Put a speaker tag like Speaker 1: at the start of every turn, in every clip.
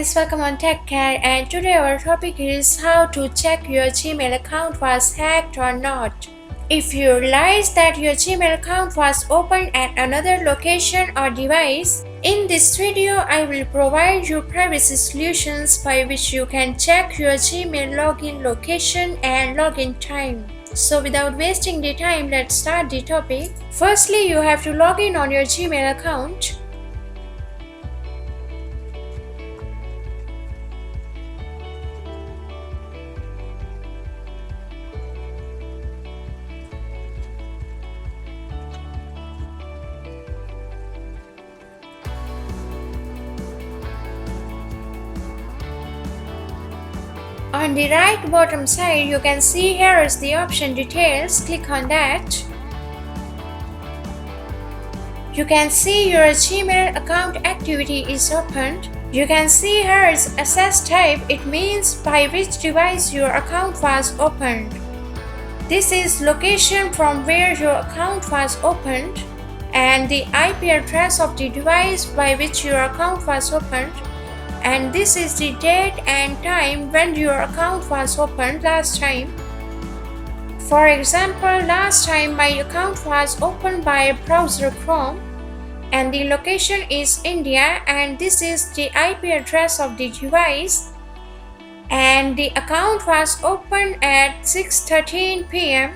Speaker 1: guys, welcome on TechCare, and today our topic is how to check your Gmail account was hacked or not. If you realize that your Gmail account was opened at another location or device, in this video I will provide you privacy solutions by which you can check your Gmail login location and login time. So without wasting the time, let's start the topic. Firstly, you have to log in on your Gmail account. On the right bottom side, you can see here is the option details. Click on that. You can see your Gmail account activity is opened. You can see here is access type. It means by which device your account was opened. This is location from where your account was opened and the IP address of the device by which your account was opened. And this is the date and time when your account was opened last time. For example, last time my account was opened by browser Chrome and the location is India, and this is the IP address of the device, and the account was opened at 6:13 p.m.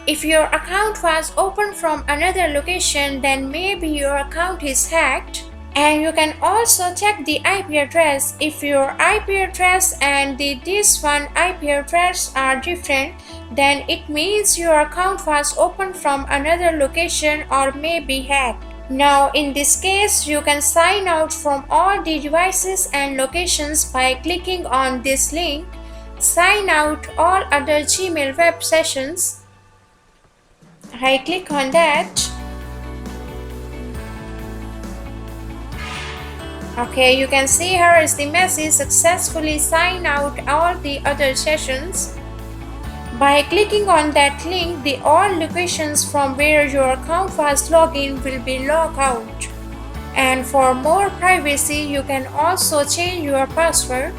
Speaker 1: If your account was opened from another location, then maybe your account is hacked. And you can also check the IP address. If your IP address and this one IP address are different, then it means your account was opened from another location or may be hacked. Now in this case, you can sign out from all the devices and locations by clicking on this link, sign out all other Gmail web sessions. I click on that. Okay, you can see here is the message successfully sign out all the other sessions. By clicking on that link, the all locations from where your account was logged in will be logged out. And for more privacy, you can also change your password.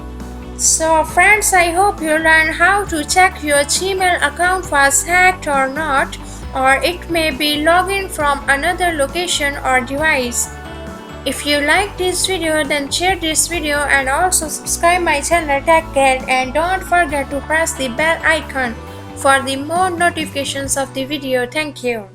Speaker 1: So friends, I hope you learned how to check your Gmail account was hacked or not, or it may be logged in from another location or device. If you like this video, then share this video and also subscribe my channel TechCare, and don't forget to press the bell icon for the more notifications of the video. Thank you.